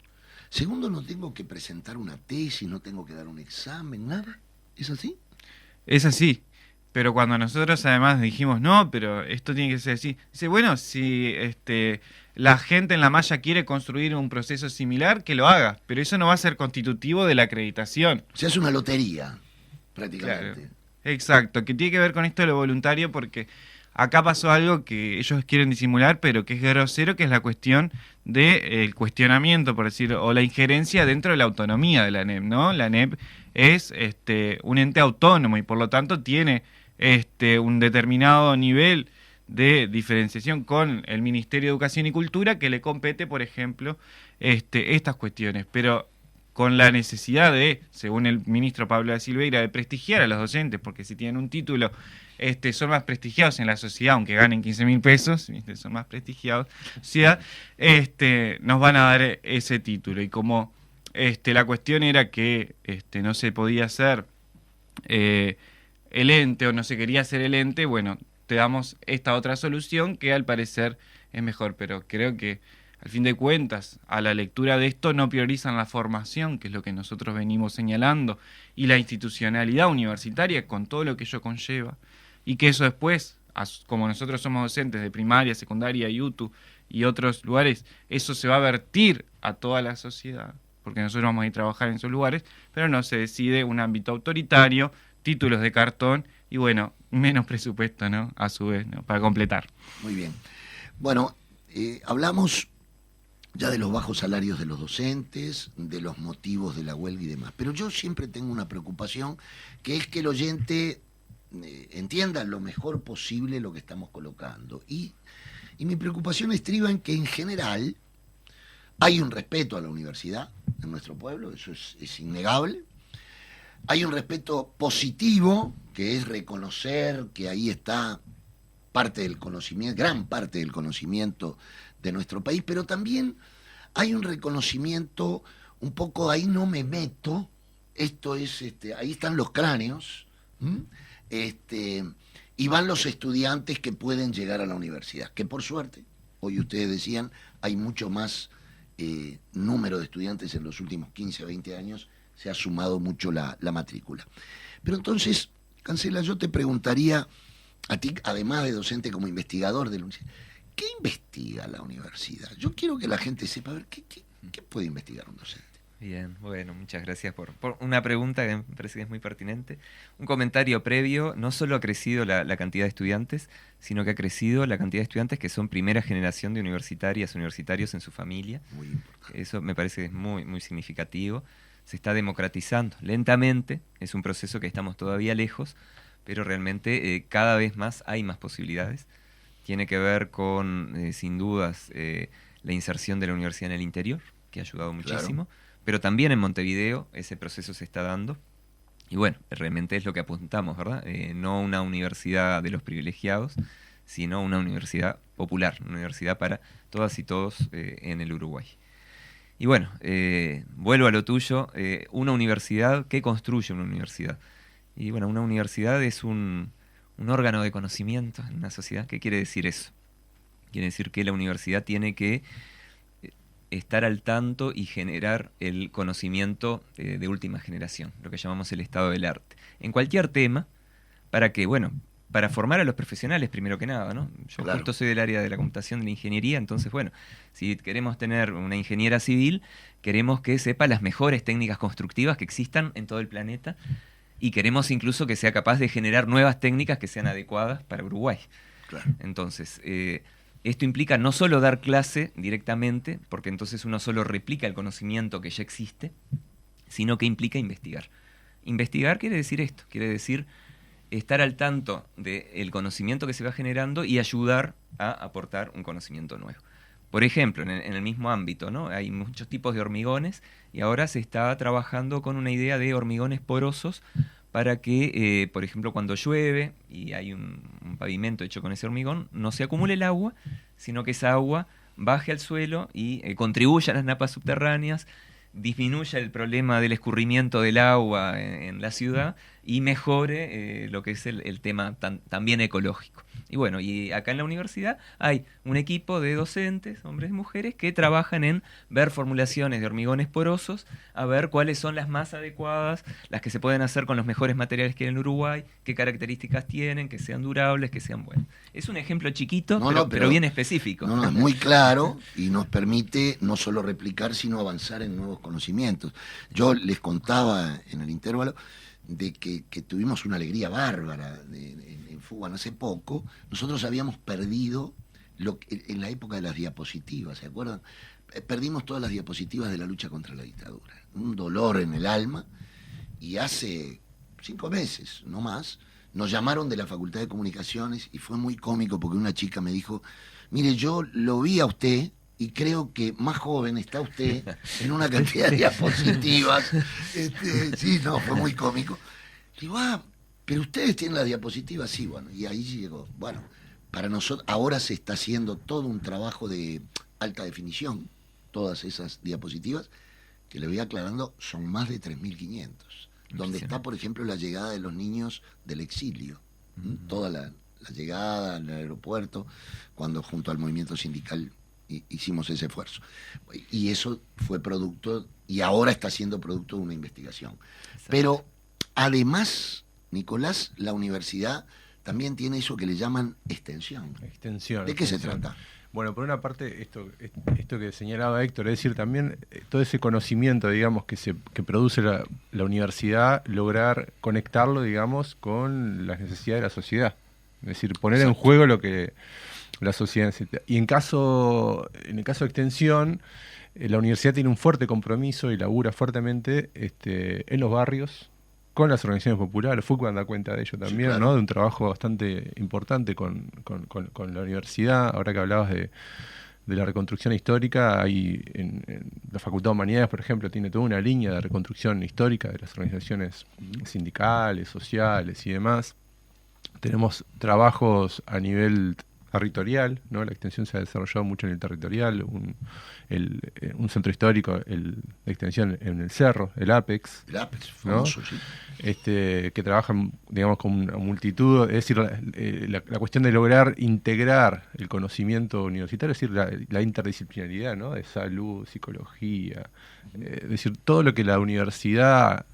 Segundo, no tengo que presentar una tesis, no tengo que dar un examen, nada. ¿Es así? Es así. Pero cuando nosotros además dijimos, no, pero esto tiene que ser así, dice, bueno, si la gente en la malla quiere construir un proceso similar, que lo haga, pero eso no va a ser constitutivo de la acreditación. O sea, es una lotería, prácticamente. Claro. Exacto, que tiene que ver con esto de lo voluntario, porque acá pasó algo que ellos quieren disimular, pero que es grosero, que es la cuestión del cuestionamiento, por decirlo, o la injerencia dentro de la autonomía de la ANEP, ¿no? La ANEP es un ente autónomo y por lo tanto tiene un determinado nivel de diferenciación con el Ministerio de Educación y Cultura que le compete, por ejemplo, estas cuestiones, pero con la necesidad de, según el ministro Pablo da Silveira, de prestigiar a los docentes, porque si tienen un título son más prestigiados en la sociedad, aunque ganen 15.000 pesos, son más prestigiados, o sea, nos van a dar ese título. Y como la cuestión era que no se podía hacer el ente o no se quería hacer el ente, bueno, te damos esta otra solución que al parecer es mejor, pero creo que al fin de cuentas, a la lectura de esto no priorizan la formación, que es lo que nosotros venimos señalando, y la institucionalidad universitaria con todo lo que ello conlleva, y que eso después, como nosotros somos docentes de primaria, secundaria, UTU y otros lugares, eso se va a vertir a toda la sociedad, porque nosotros vamos a ir a trabajar en esos lugares, pero no se decide un ámbito autoritario, títulos de cartón y bueno, menos presupuesto, ¿no? A su vez, ¿no? Para completar. Muy bien. Bueno, hablamos ya de los bajos salarios de los docentes, de los motivos de la huelga y demás, pero yo siempre tengo una preocupación, que es que el oyente entienda lo mejor posible lo que estamos colocando. Y mi preocupación estriba en que en general hay un respeto a la universidad en nuestro pueblo, eso es innegable. Hay un respeto positivo, que es reconocer que ahí está parte del conocimiento, gran parte del conocimiento de nuestro país, pero también hay un reconocimiento un poco, ahí no me meto, esto es, ahí están los cráneos, y van los estudiantes que pueden llegar a la universidad, que por suerte, hoy ustedes decían, hay mucho más número de estudiantes en los últimos 15 o 20 años, se ha sumado mucho la matrícula. Pero entonces, Cancela, yo te preguntaría a ti, además de docente como investigador de la universidad, ¿qué investiga la universidad? Yo quiero que la gente sepa, a ver, ¿qué puede investigar un docente? Bien, bueno, muchas gracias por una pregunta que me parece que es muy pertinente. Un comentario previo: no solo ha crecido la cantidad de estudiantes, sino que ha crecido la cantidad de estudiantes que son primera generación de universitarias, universitarios en su familia. Muy importante. Eso me parece que es muy, muy significativo. Se está democratizando lentamente, es un proceso que estamos todavía lejos, pero realmente cada vez más hay más posibilidades. Tiene que ver con, sin dudas, la inserción de la universidad en el interior, que ha ayudado muchísimo. Claro. Pero también en Montevideo ese proceso se está dando. Y bueno, realmente es lo que apuntamos, ¿verdad? No una universidad de los privilegiados, sino una universidad popular, una universidad para todas y todos en el Uruguay. Y bueno, vuelvo a lo tuyo. Una universidad, ¿qué construye una universidad? Y bueno, una universidad es un órgano de conocimiento en una sociedad. ¿Qué quiere decir eso? Quiere decir que la universidad tiene que estar al tanto y generar el conocimiento de última generación, lo que llamamos el estado del arte, en cualquier tema, para que, bueno, para formar a los profesionales primero que nada, ¿no? Yo Claro. justo soy del área de la computación, de la ingeniería, entonces, bueno, si queremos tener una ingeniera civil, queremos que sepa las mejores técnicas constructivas que existan en todo el planeta, y queremos incluso que sea capaz de generar nuevas técnicas que sean adecuadas para Uruguay. Claro. Entonces, esto implica no solo dar clase directamente, porque entonces uno solo replica el conocimiento que ya existe, sino que implica investigar. Investigar quiere decir esto, quiere decir estar al tanto del conocimiento que se va generando y ayudar a aportar un conocimiento nuevo. Por ejemplo, en el mismo ámbito, ¿no? Hay muchos tipos de hormigones y ahora se está trabajando con una idea de hormigones porosos para que, por ejemplo, cuando llueve y hay un pavimento hecho con ese hormigón, no se acumule el agua, sino que esa agua baje al suelo y contribuya a las napas subterráneas, disminuya el problema del escurrimiento del agua en la ciudad y mejore lo que es el tema también ecológico. Y bueno, y acá en la universidad hay un equipo de docentes, hombres y mujeres, que trabajan en ver formulaciones de hormigones porosos, a ver cuáles son las más adecuadas, las que se pueden hacer con los mejores materiales que hay en Uruguay, qué características tienen, que sean durables, que sean buenos. Es un ejemplo chiquito, pero bien específico. No, es muy claro y nos permite no solo replicar, sino avanzar en nuevos conocimientos. Yo les contaba en el intervalo de que tuvimos una alegría bárbara en Fugan hace poco. Nosotros habíamos perdido en la época de las diapositivas, ¿se acuerdan? Perdimos todas las diapositivas de la lucha contra la dictadura. Un dolor en el alma, y hace 5 meses, no más, nos llamaron de la Facultad de Comunicaciones y fue muy cómico porque una chica me dijo: mire, yo lo vi a usted y creo que más joven está usted en una cantidad de diapositivas. Sí, no, fue muy cómico. Digo, pero ustedes tienen las diapositivas, sí, bueno, y ahí llegó. Bueno, para nosotros ahora se está haciendo todo un trabajo de alta definición, todas esas diapositivas, que le voy aclarando, son más de 3.500, donde está, por ejemplo, la llegada de los niños del exilio, toda la llegada al aeropuerto, cuando junto al movimiento sindical hicimos ese esfuerzo. Y eso fue producto, y ahora está siendo producto de una investigación. Exacto. Pero además, Nicolás, la universidad también tiene eso que le llaman extensión. ¿De qué se trata? Bueno, por una parte, esto que señalaba Héctor, es decir, también todo ese conocimiento, digamos, que produce la universidad, lograr conectarlo, digamos, con las necesidades de la sociedad. Es decir, poner en juego lo que la sociedad necesita. Y en el caso de extensión, la universidad tiene un fuerte compromiso y labura fuertemente en los barrios, con las organizaciones populares. Fugan da cuenta de ello también, sí, claro, ¿no? De un trabajo bastante importante con la universidad. Ahora que hablabas de la reconstrucción histórica, hay en la Facultad de Humanidades, por ejemplo, tiene toda una línea de reconstrucción histórica de las organizaciones sindicales, sociales y demás. Tenemos trabajos a nivel territorial, ¿no? La extensión se ha desarrollado mucho en el territorial, un centro histórico, la extensión en el cerro, el Apex. El Apex, ¿no? famoso, sí. Que trabajan, digamos, con una multitud, es decir, la cuestión de lograr integrar el conocimiento universitario, es decir, la interdisciplinaridad, ¿no? De salud, psicología, es decir, todo lo que la universidad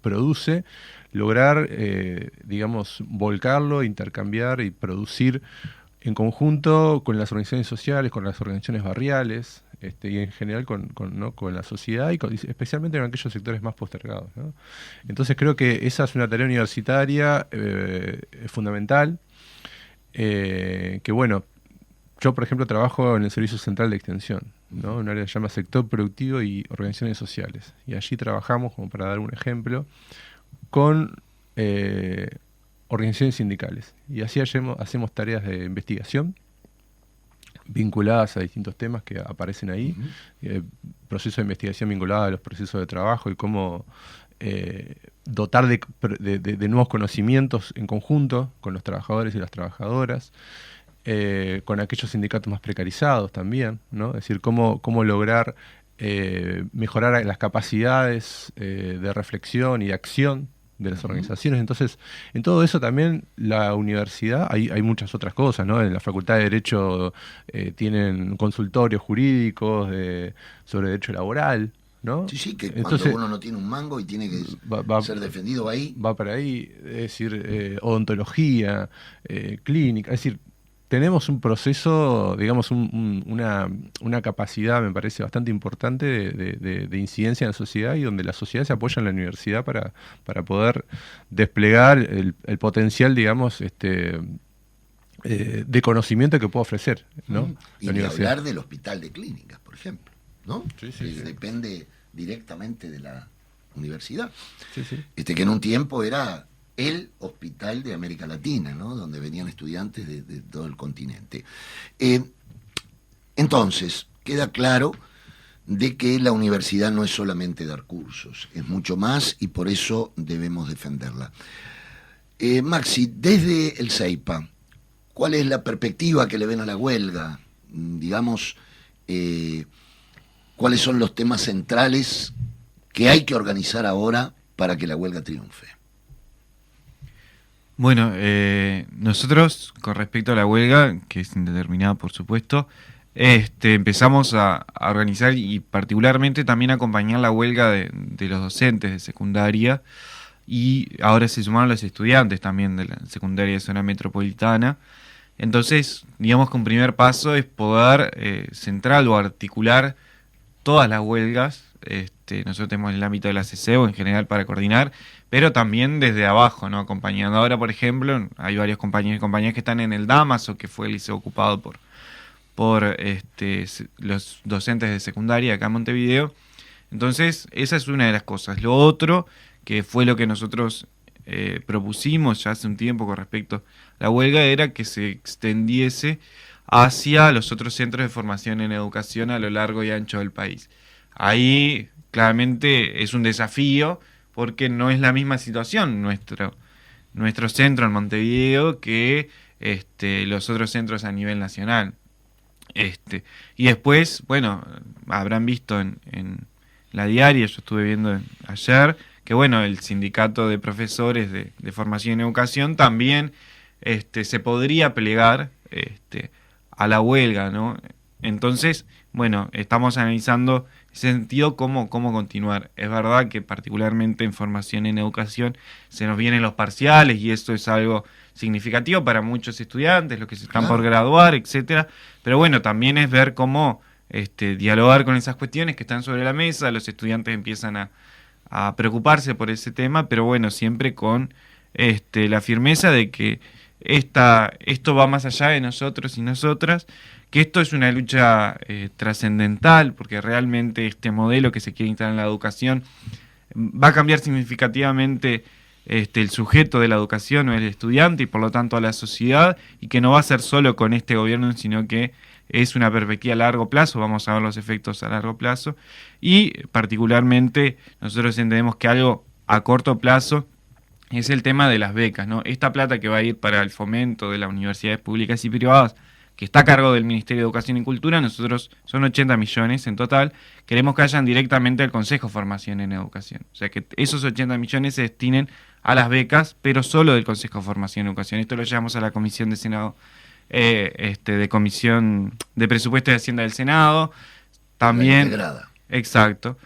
produce, lograr, digamos, volcarlo, intercambiar y producir en conjunto con las organizaciones sociales, con las organizaciones barriales, y en general con la sociedad y especialmente en aquellos sectores más postergados, ¿no? Entonces creo que esa es una tarea universitaria fundamental, que bueno, yo por ejemplo trabajo en el Servicio Central de Extensión, ¿no? Un área que se llama Sector Productivo y Organizaciones Sociales, y allí trabajamos, como para dar un ejemplo, con organizaciones sindicales, y así hacemos tareas de investigación vinculadas a distintos temas que aparecen ahí, procesos de investigación vinculados a los procesos de trabajo y cómo dotar de nuevos conocimientos en conjunto con los trabajadores y las trabajadoras, con aquellos sindicatos más precarizados también, ¿no? Es decir, cómo lograr mejorar las capacidades de reflexión y de acción de las organizaciones. Entonces, en todo eso también la universidad, hay muchas otras cosas, ¿no? En la Facultad de Derecho tienen consultorios jurídicos sobre derecho laboral, ¿no? Sí, que entonces, cuando uno no tiene un mango y tiene que ser defendido ahí. Va para ahí, es decir, odontología, clínica, es decir, tenemos un proceso, digamos, una capacidad, me parece, bastante importante de incidencia en la sociedad, y donde la sociedad se apoya en la universidad para poder desplegar el potencial, digamos, de conocimiento que puede ofrecer, ¿no? Y ni hablar del hospital de clínicas, por ejemplo, ¿no? Sí. Depende directamente de la universidad. Sí. Que en un tiempo era el hospital de América Latina, ¿no? Donde venían estudiantes de todo el continente. Entonces, queda claro de que la universidad no es solamente dar cursos, es mucho más, y por eso debemos defenderla. Maxi, desde el CEIPA, ¿cuál es la perspectiva que le ven a la huelga? Digamos, ¿cuáles son los temas centrales que hay que organizar ahora para que la huelga triunfe? Bueno, nosotros, con respecto a la huelga, que es indeterminada por supuesto, empezamos a organizar y particularmente también a acompañar la huelga de los docentes de secundaria, y ahora se sumaron los estudiantes también de la secundaria de zona metropolitana. Entonces, digamos que un primer paso es poder centrar o articular todas las huelgas. Nosotros tenemos el ámbito de la CCEO en general para coordinar, pero también desde abajo, ¿no? Acompañando. Ahora, por ejemplo, hay varios compañeros y compañeras que están en el Damaso, que fue el liceo ocupado por los docentes de secundaria acá en Montevideo. Entonces, esa es una de las cosas. Lo otro, que fue lo que nosotros propusimos ya hace un tiempo con respecto a la huelga, era que se extendiese hacia los otros centros de formación en educación a lo largo y ancho del país. Ahí claramente es un desafío porque no es la misma situación nuestro centro en Montevideo que los otros centros a nivel nacional. Y después, bueno, habrán visto en la diaria, yo estuve viendo ayer, que bueno, el sindicato de profesores de formación en educación también se podría plegar a la huelga, ¿no? Entonces, bueno, estamos analizando en ese sentido cómo continuar. Es verdad que particularmente en formación en educación se nos vienen los parciales y esto es algo significativo para muchos estudiantes, los que se están por graduar, etcétera. Pero bueno, también es ver cómo dialogar con esas cuestiones que están sobre la mesa. Los estudiantes empiezan a preocuparse por ese tema, pero bueno, siempre con la firmeza de que esto va más allá de nosotros y nosotras, que esto es una lucha trascendental, porque realmente este modelo que se quiere instalar en la educación va a cambiar significativamente el sujeto de la educación o el estudiante y por lo tanto a la sociedad, y que no va a ser solo con este gobierno, sino que es una perspectiva a largo plazo, vamos a ver los efectos a largo plazo, y particularmente nosotros entendemos que algo a corto plazo es el tema de las becas, ¿no? Esta plata que va a ir para el fomento de las universidades públicas y privadas, que está a cargo del Ministerio de Educación y Cultura, nosotros son 80 millones en total, queremos que vayan directamente al Consejo de Formación en Educación. O sea, que esos 80 millones se destinen a las becas, pero solo del Consejo de Formación en Educación. Esto lo llevamos a la Comisión de Senado, de Comisión de Presupuesto y Hacienda del Senado. También, integrada. exacto.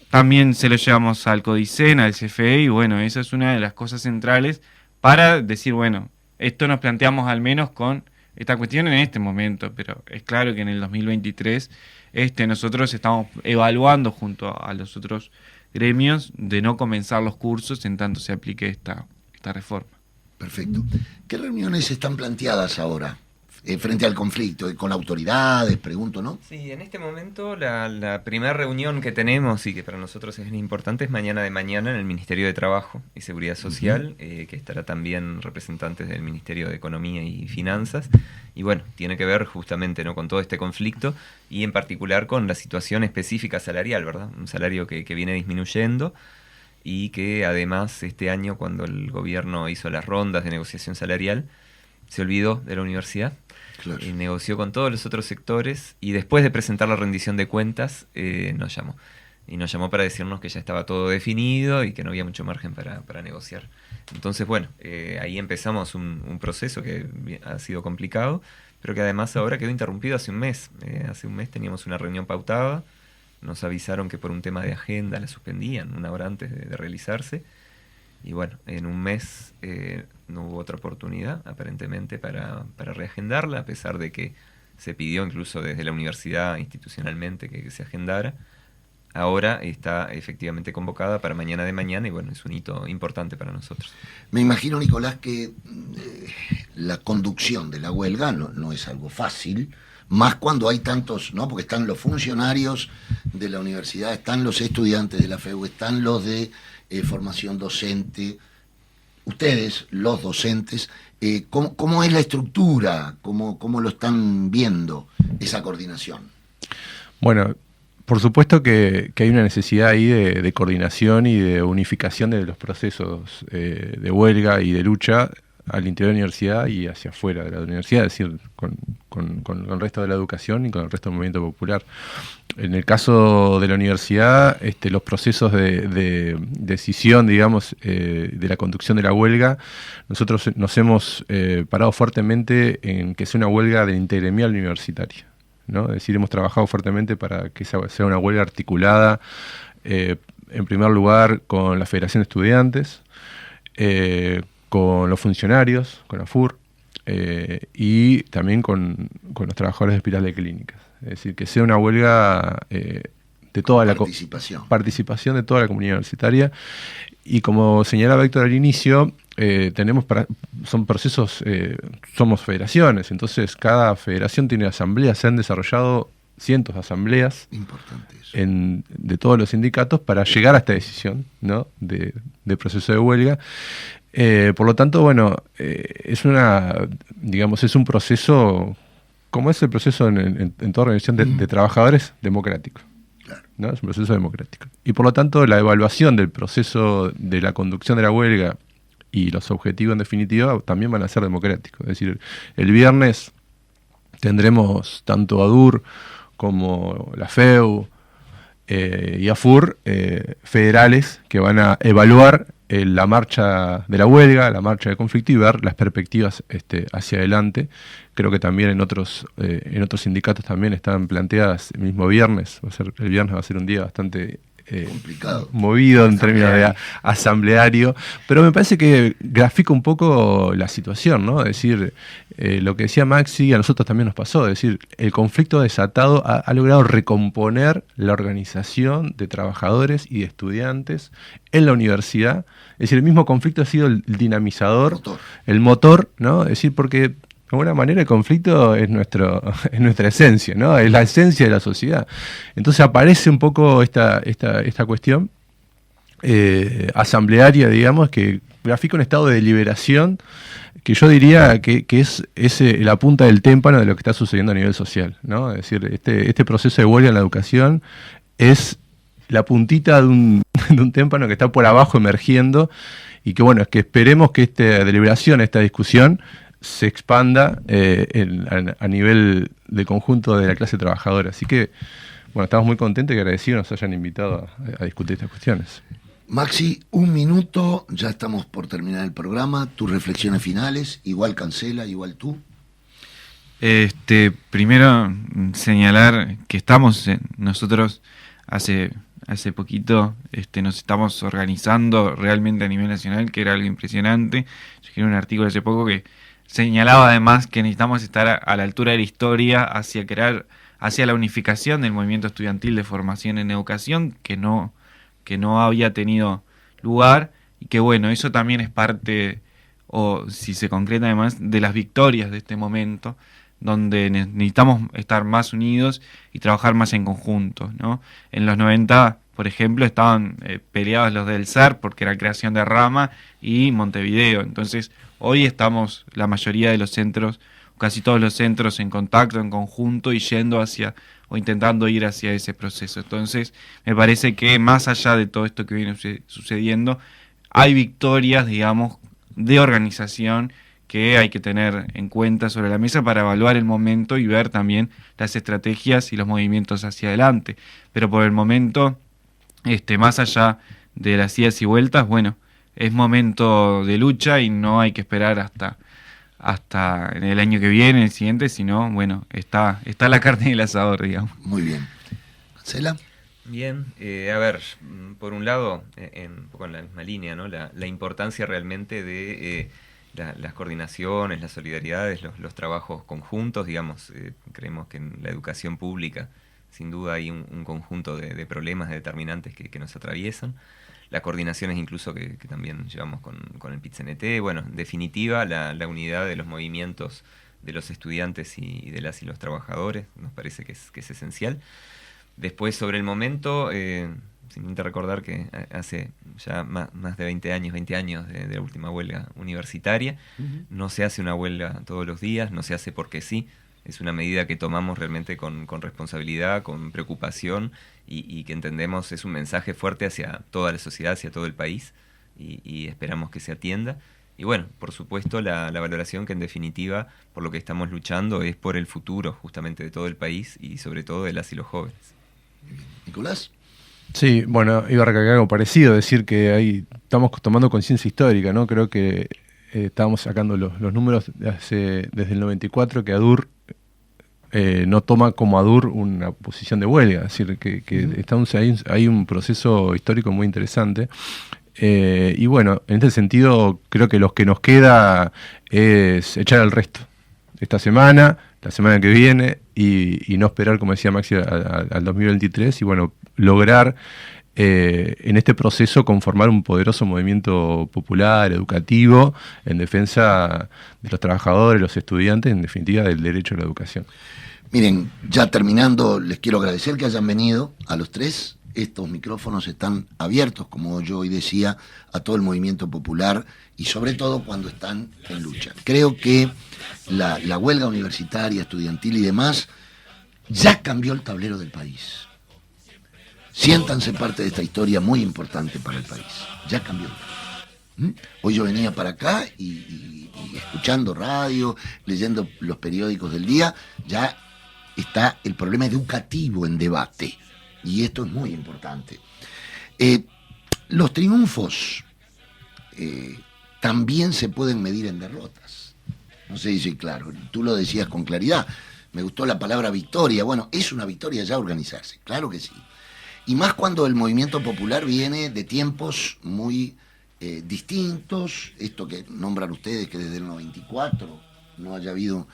También se lo llevamos al CODICEN, al CFE, y bueno, esa es una de las cosas centrales para decir, bueno, esto nos planteamos al menos con esta cuestión en este momento, pero es claro que en el 2023 nosotros estamos evaluando junto a los otros gremios de no comenzar los cursos en tanto se aplique esta reforma. Perfecto. ¿Qué reuniones están planteadas ahora frente al conflicto? ¿Con autoridades? Pregunto, ¿no? Sí, en este momento la primera reunión que tenemos y que para nosotros es importante es mañana de mañana en el Ministerio de Trabajo y Seguridad Social, que estará también representantes del Ministerio de Economía y Finanzas. Y bueno, tiene que ver justamente, ¿no?, con todo este conflicto y en particular con la situación específica salarial, ¿verdad? Un salario que viene disminuyendo y que además este año, cuando el gobierno hizo las rondas de negociación salarial, se olvidó de la universidad. Claro. Y negoció con todos los otros sectores y después de presentar la rendición de cuentas nos llamó. Y nos llamó para decirnos que ya estaba todo definido y que no había mucho margen para negociar. Entonces, bueno, ahí empezamos un proceso que ha sido complicado, pero que además ahora quedó interrumpido hace un mes. Hace un mes teníamos una reunión pautada, nos avisaron que por un tema de agenda la suspendían una hora antes de realizarse. Y bueno, en un mes no hubo otra oportunidad, aparentemente, para reagendarla, a pesar de que se pidió incluso desde la universidad institucionalmente que se agendara. Ahora está efectivamente convocada para mañana de mañana y bueno, es un hito importante para nosotros. Me imagino, Nicolás, que la conducción de la huelga no es algo fácil, más cuando hay tantos, ¿no? Porque están los funcionarios de la universidad, están los estudiantes de la FEU, están los de formación docente, ustedes, los docentes, ¿cómo es la estructura? ¿Cómo lo están viendo esa coordinación? Bueno, por supuesto que hay una necesidad ahí de coordinación y de unificación de los procesos de huelga y de lucha al interior de la universidad y hacia afuera de la universidad, es decir, con el resto de la educación y con el resto del movimiento popular. En el caso de la universidad, los procesos de decisión, digamos, de la conducción de la huelga, nosotros nos hemos parado fuertemente en que sea una huelga de intergremial universitaria, ¿no? Es decir, hemos trabajado fuertemente para que sea una huelga articulada, en primer lugar, con la Federación de Estudiantes, con los funcionarios, con la FUR, y también con los trabajadores de hospitales de clínicas. Es decir, que sea una huelga de toda la participación de toda la comunidad universitaria. Y como señalaba Héctor al inicio, son procesos, somos federaciones, entonces cada federación tiene asambleas, se han desarrollado cientos de asambleas de todos los sindicatos para llegar a esta decisión, ¿no?, de proceso de huelga. Por lo tanto, bueno, es un proceso, como es el proceso en toda organización de trabajadores, democrático. Claro. ¿No? Es un proceso democrático. Y por lo tanto, la evaluación del proceso de la conducción de la huelga y los objetivos en definitiva también van a ser democráticos. Es decir, el viernes tendremos tanto ADUR como la FEU y AFUR federales que van a evaluar la marcha de la huelga, la marcha de conflicto y ver las perspectivas hacia adelante. Creo que también en otros sindicatos también están planteadas el mismo viernes. El viernes va a ser un día bastante complicado, movido en términos de asambleario, pero me parece que grafica un poco la situación, ¿no? Es decir, lo que decía Maxi, a nosotros también nos pasó, es decir, el conflicto desatado ha logrado recomponer la organización de trabajadores y de estudiantes en la universidad. Es decir, el mismo conflicto ha sido el dinamizador, el motor, ¿no? Es decir, porque de alguna manera el conflicto es nuestra esencia, ¿no? Es la esencia de la sociedad. Entonces aparece un poco esta cuestión asamblearia, digamos, que grafica un estado de liberación que yo diría que es la punta del témpano de lo que está sucediendo a nivel social, ¿no? Es decir, este proceso de huelga en la educación es la puntita de un témpano que está por abajo emergiendo y que bueno, es que esperemos que esta deliberación, esta discusión se expanda a nivel de conjunto de la clase trabajadora. Así que, bueno, estamos muy contentos y agradecidos que nos hayan invitado a discutir estas cuestiones. Maxi, 1 minuto, ya estamos por terminar el programa. Tus reflexiones finales, igual Cancela, igual tú. Primero señalar que nosotros hace poquito nos estamos organizando realmente a nivel nacional, que era algo impresionante. Yo escribí un artículo hace poco que señalaba además que necesitamos estar a la altura de la historia hacia la unificación del movimiento estudiantil de formación en educación, que no había tenido lugar, y que bueno, eso también es parte, o si se concreta además, de las victorias de este momento, donde necesitamos estar más unidos y trabajar más en conjunto, ¿no? En los 90, por ejemplo, estaban peleados los del SER porque era creación de rama y Montevideo. Entonces, hoy estamos la mayoría de los centros, casi todos los centros, en contacto, en conjunto y yendo hacia o intentando ir hacia ese proceso. Entonces, me parece que más allá de todo esto que viene sucediendo, hay victorias, digamos, de organización que hay que tener en cuenta sobre la mesa para evaluar el momento y ver también las estrategias y los movimientos hacia adelante. Pero por el momento, más allá de las idas y vueltas, bueno, es momento de lucha y no hay que esperar hasta en el año que viene, el siguiente, sino, bueno, está la carne en el asador, digamos. Muy bien. Marcela. Bien, a ver, por un lado, un poco en la misma línea, ¿no? La importancia realmente de las coordinaciones, las solidaridades, los trabajos conjuntos, digamos, creemos que en la educación pública sin duda hay un conjunto de problemas, de determinantes que nos atraviesan. Las coordinaciones incluso que también llevamos con el PIT-CNT, bueno, en definitiva la unidad de los movimientos de los estudiantes y de las y los trabajadores, nos parece que es esencial. Después, sobre el momento, simplemente recordar que hace ya más de 20 años de la última huelga universitaria. No se hace una huelga todos los días, no se hace porque sí. Es una medida que tomamos realmente con responsabilidad, con preocupación y que entendemos es un mensaje fuerte hacia toda la sociedad, hacia todo el país y esperamos que se atienda. Y bueno, por supuesto la valoración que en definitiva por lo que estamos luchando es por el futuro justamente de todo el país y sobre todo de las y los jóvenes. Nicolás. Sí, bueno, iba a recalcar algo parecido, decir que ahí estamos tomando conciencia histórica, ¿no? Creo que estábamos sacando los números desde el 94 que ADUR no toma como ADUR una posición de huelga, es decir, que hay un proceso histórico muy interesante. Y bueno, en este sentido creo que lo que nos queda es echar al resto esta semana, la semana que viene y no esperar, como decía Maxi, al 2023 y bueno, lograr en este proceso conformar un poderoso movimiento popular, educativo, en defensa de los trabajadores, los estudiantes, en definitiva del derecho a la educación. Miren, ya terminando, les quiero agradecer que hayan venido a los tres. Estos micrófonos están abiertos, como yo hoy decía, a todo el movimiento popular y sobre todo cuando están en lucha. Creo que la huelga universitaria, estudiantil y demás ya cambió el tablero del país. Siéntanse parte de esta historia muy importante para el país. Ya cambió el país. Hoy yo venía para acá y escuchando radio, leyendo los periódicos del día, ya está el problema educativo en debate. Y esto es muy importante. Los triunfos también se pueden medir en derrotas. No sé si claro, tú lo decías con claridad. Me gustó la palabra victoria. Bueno, es una victoria ya organizarse, claro que sí. Y más cuando el movimiento popular viene de tiempos muy distintos. Esto que nombran ustedes, que desde el 94 no haya habido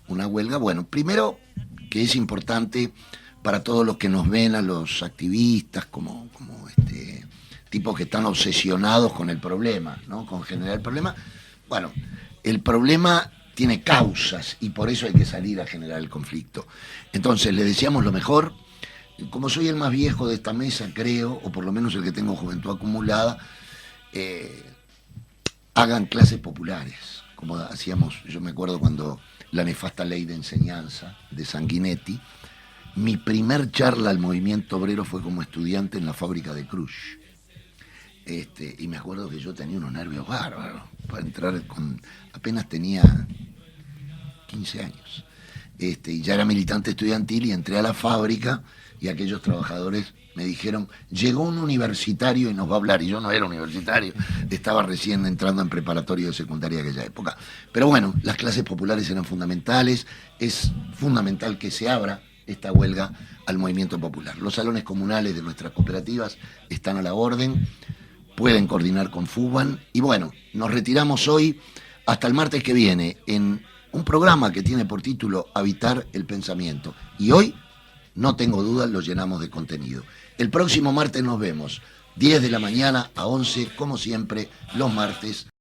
una huelga. Bueno, primero que es importante para todos los que nos ven, a los activistas, como tipos que están obsesionados con el problema, ¿no? Con generar el problema. Bueno, el problema tiene causas y por eso hay que salir a generar el conflicto. Entonces, les deseamos lo mejor. Como soy el más viejo de esta mesa, creo, o por lo menos el que tengo juventud acumulada, hagan clases populares, como hacíamos, yo me acuerdo cuando la nefasta ley de enseñanza de Sanguinetti. Mi primer charla al movimiento obrero fue como estudiante en la fábrica de Cruz. Y me acuerdo que yo tenía unos nervios bárbaros para entrar apenas tenía 15 años. Y ya era militante estudiantil y entré a la fábrica y aquellos trabajadores me dijeron, llegó un universitario y nos va a hablar. Y yo no era universitario, estaba recién entrando en preparatorio de secundaria de aquella época. Pero bueno, las clases populares eran fundamentales, es fundamental que se abra esta huelga al movimiento popular. Los salones comunales de nuestras cooperativas están a la orden, pueden coordinar con FUBAN. Y bueno, nos retiramos hoy hasta el martes que viene en un programa que tiene por título Habitar el Pensamiento. Y hoy, no tengo dudas, lo llenamos de contenido. El próximo martes nos vemos, 10 de la mañana a 11, como siempre, los martes.